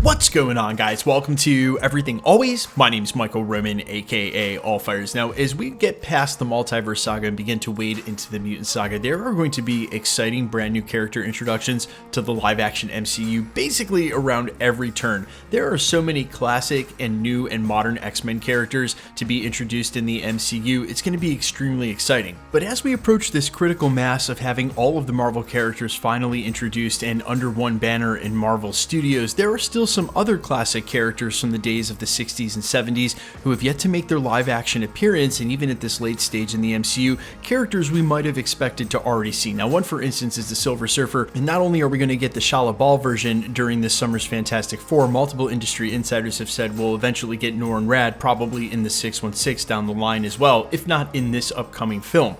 What's going on, guys? Welcome to Everything Always. My name is Michael Roman, aka Allfires. Now, as we get past the Multiverse Saga and begin to wade into the Mutant Saga, there are going to be exciting brand new character introductions to the live-action MCU basically around every turn. There are so many classic and new and modern X-Men characters to be introduced in the MCU. It's going to be extremely exciting. But as we approach this critical mass of having all of the Marvel characters finally introduced and under one banner in Marvel Studios, there are still some other classic characters from the days of the 60s and 70s who have yet to make their live action appearance, and even at this late stage in the MCU, characters we might have expected to already see. Now, one for instance is the Silver Surfer, and not only are we going to get the Shia LaBeouf version during this summer's Fantastic Four, multiple industry insiders have said we'll eventually get Norrin Radd probably in the 616 down the line as well, if not in this upcoming film.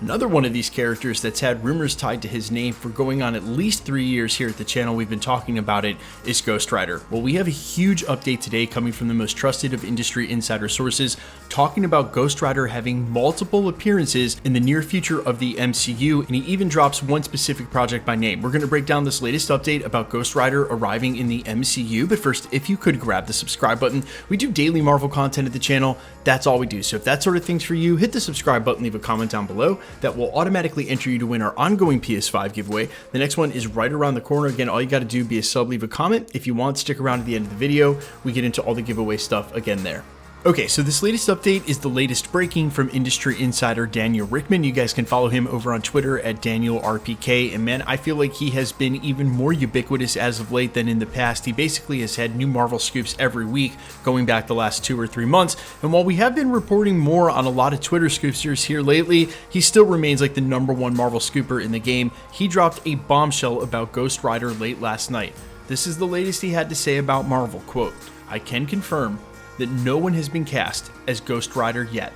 Another one of these characters that's had rumors tied to his name for going on at least 3 years here at the channel, we've been talking about it, is Ghost Rider. Well, we have a huge update today coming from the most trusted of industry insider sources, talking about Ghost Rider having multiple appearances in the near future of the MCU, and he even drops one specific project by name. We're going to break down this latest update about Ghost Rider arriving in the MCU, but first, if you could grab the subscribe button. We do daily Marvel content at the channel. That's all we do. So if that sort of thing's for you, hit the subscribe button, leave a comment down below. That will automatically enter you to win our ongoing PS5 giveaway. The next one is right around the corner. Again, all you got to do be a sub, leave a comment. If you want, stick around at the end of the video. We get into all the giveaway stuff again there. Okay, so this latest update is the latest breaking from industry insider Daniel Rickman. You guys can follow him over on Twitter at DanielRPK, and man, I feel like he has been even more ubiquitous as of late than in the past. He basically has had new Marvel scoops every week going back the last 2 or 3 months, and while we have been reporting more on a lot of Twitter scoopsters here lately, he still remains like the #1 Marvel scooper in the game. He dropped a bombshell about Ghost Rider late last night. This is the latest he had to say about Marvel, quote, "I can confirm that no one has been cast as Ghost Rider yet,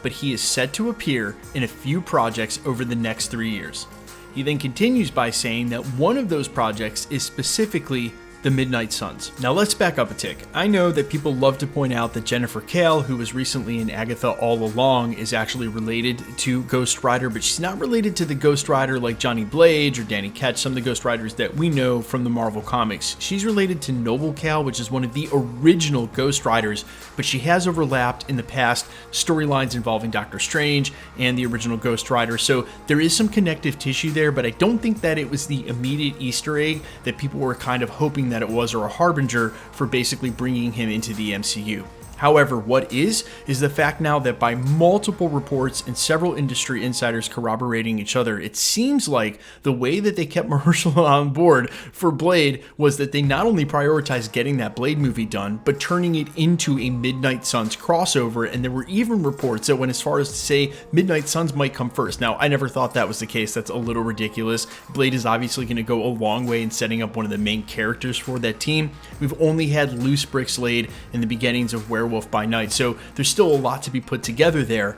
but he is set to appear in a few projects over the next 3 years. He then continues by saying that one of those projects is specifically the Midnight Suns. Now let's back up a tick. I know that people love to point out that Jennifer Kale, who was recently in Agatha all along, is actually related to Ghost Rider, but she's not related to the Ghost Rider like Johnny Blade or Danny Ketch, some of the Ghost Riders that we know from the Marvel Comics. She's related to Noble Kale, which is one of the original Ghost Riders, but she has overlapped in the past storylines involving Doctor Strange and the original Ghost Rider, so there is some connective tissue there, but I don't think that it was the immediate Easter egg that people were kind of hoping that it was, or a harbinger for basically bringing him into the MCU. However, what is the fact now that by multiple reports and several industry insiders corroborating each other, it seems like the way that they kept Mahershala on board for Blade was that they not only prioritized getting that Blade movie done, but turning it into a Midnight Suns crossover, and there were even reports that went as far as to say Midnight Suns might come first. Now, I never thought that was the case. That's a little ridiculous. Blade is obviously going to go a long way in setting up one of the main characters for that team. We've only had loose bricks laid in the beginnings of Werewolf by Night, so there's still a lot to be put together there.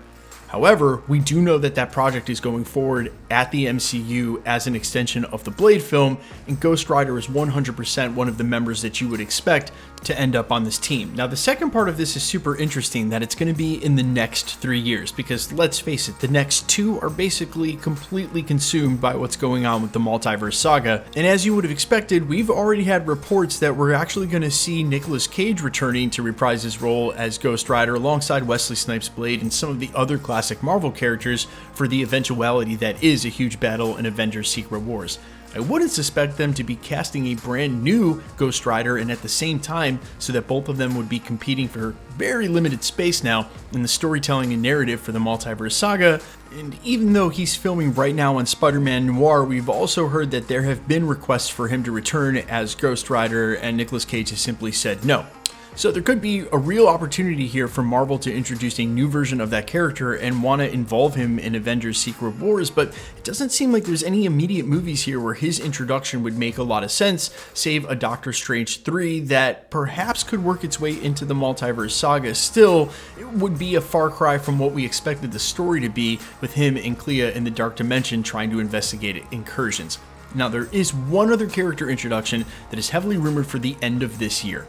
However, we do know that that project is going forward at the MCU as an extension of the Blade film, and Ghost Rider is 100% one of the members that you would expect to end up on this team. Now, the second part of this is super interesting, that it's going to be in the next 3 years, because let's face it, the next 2 are basically completely consumed by what's going on with the Multiverse Saga. And as you would have expected, we've already had reports that we're actually going to see Nicolas Cage returning to reprise his role as Ghost Rider alongside Wesley Snipes' Blade and some of the other classic Marvel characters for the eventuality that is a huge battle in Avengers Secret Wars. I wouldn't suspect them to be casting a brand new Ghost Rider, and at the same time, so that both of them would be competing for very limited space now in the storytelling and narrative for the Multiverse Saga. And even though he's filming right now on Spider-Man Noir, we've also heard that there have been requests for him to return as Ghost Rider, and Nicolas Cage has simply said no. So there could be a real opportunity here for Marvel to introduce a new version of that character and want to involve him in Avengers Secret Wars, but it doesn't seem like there's any immediate movies here where his introduction would make a lot of sense, save a Doctor Strange 3 that perhaps could work its way into the Multiverse Saga. Still, it would be a far cry from what we expected the story to be, with him and Clea in the Dark Dimension trying to investigate incursions. Now, there is one other character introduction that is heavily rumored for the end of this year.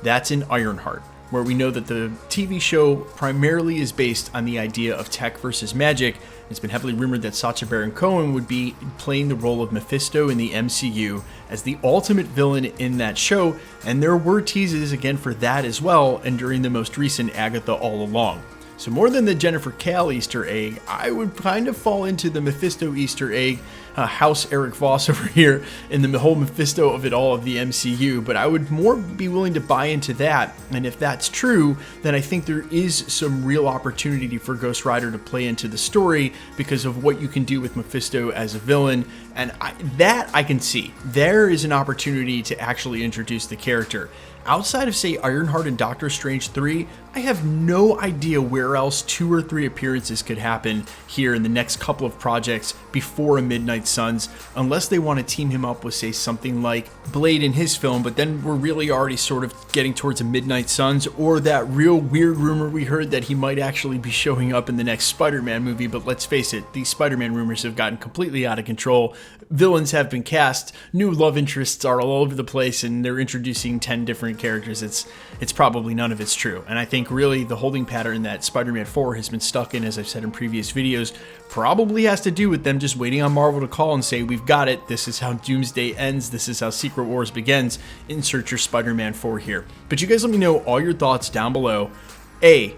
That's in Ironheart. where we know that the TV show primarily is based on the idea of tech versus magic. It's been heavily rumored that Sacha Baron Cohen would be playing the role of Mephisto in the MCU as the ultimate villain in that show, and there were teases again for that as well, and during the most recent Agatha All Along. So more than the Jennifer Kale Easter egg, I would kind of fall into the Mephisto Easter egg, House Eric Voss over here, in the whole Mephisto of it all of the MCU, but I would more be willing to buy into that, and if that's true, then I think there is some real opportunity for Ghost Rider to play into the story because of what you can do with Mephisto as a villain, and that I can see. There is an opportunity to actually introduce the character. Outside of, say, Ironheart and Doctor Strange 3, I have no idea where else 2 or 3 appearances could happen here in the next couple of projects before a Midnight Suns, unless they want to team him up with, say, something like Blade in his film, but then we're really already sort of getting towards a Midnight Suns, or that real weird rumor we heard that he might actually be showing up in the next Spider-Man movie, but let's face it, these Spider-Man rumors have gotten completely out of control. Villains have been cast, new love interests are all over the place, and they're introducing 10 different characters. It's probably none of it's true. And I think really the holding pattern that Spider-Man 4 has been stuck in, as I've said in previous videos, probably has to do with them just waiting on Marvel to call and say, we've got it, this is how Doomsday ends, this is how Secret Wars begins, insert your Spider-Man 4 here. But you guys let me know all your thoughts down below. A,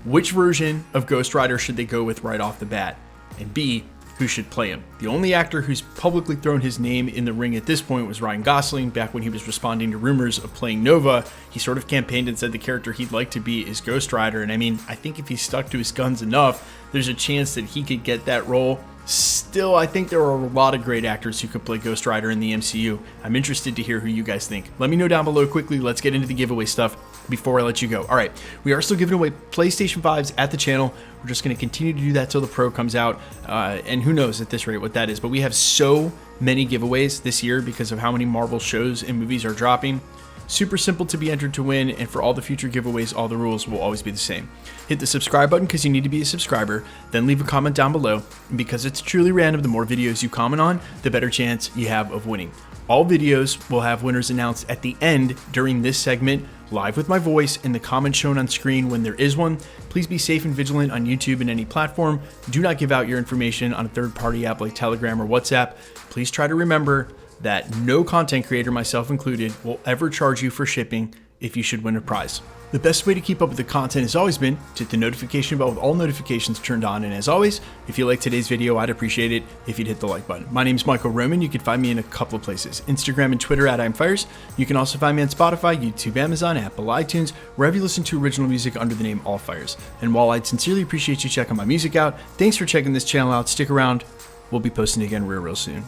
which version of Ghost Rider should they go with right off the bat? And B, who should play him? The only actor who's publicly thrown his name in the ring at this point was Ryan Gosling, back when he was responding to rumors of playing Nova. He sort of campaigned and said the character he'd like to be is Ghost Rider, and I mean, I think if he stuck to his guns enough, there's a chance that he could get that role. Still, I think there are a lot of great actors who could play Ghost Rider in the MCU. I'm interested to hear who you guys think. Let me know down below quickly. Let's get into the giveaway stuff before I let you go. All right, we are still giving away PlayStation 5s at the channel. We're just going to continue to do that till the Pro comes out, and who knows at this rate what that is. But we have so many giveaways this year because of how many Marvel shows and movies are dropping. Super simple to be entered to win, and for all the future giveaways, all the rules will always be the same. Hit the subscribe button because you need to be a subscriber, then leave a comment down below, and because it's truly random, the more videos you comment on, the better chance you have of winning. All videos will have winners announced at the end during this segment, live with my voice in the comment shown on screen when there is one. Please be safe and vigilant on YouTube and any platform. Do not give out your information on a third-party app like Telegram or WhatsApp. Please try to remember that no content creator, myself included, will ever charge you for shipping if you should win a prize. The best way to keep up with the content has always been to hit the notification bell with all notifications turned on, and as always, if you like today's video, I'd appreciate it if you'd hit the like button. My name's Michael Roman. You can find me in a couple of places, Instagram and Twitter at I'mFires. You can also find me on Spotify, YouTube, Amazon, Apple, iTunes, wherever you listen to original music under the name All Fires. And while I'd sincerely appreciate you checking my music out, thanks for checking this channel out. Stick around. We'll be posting again real soon.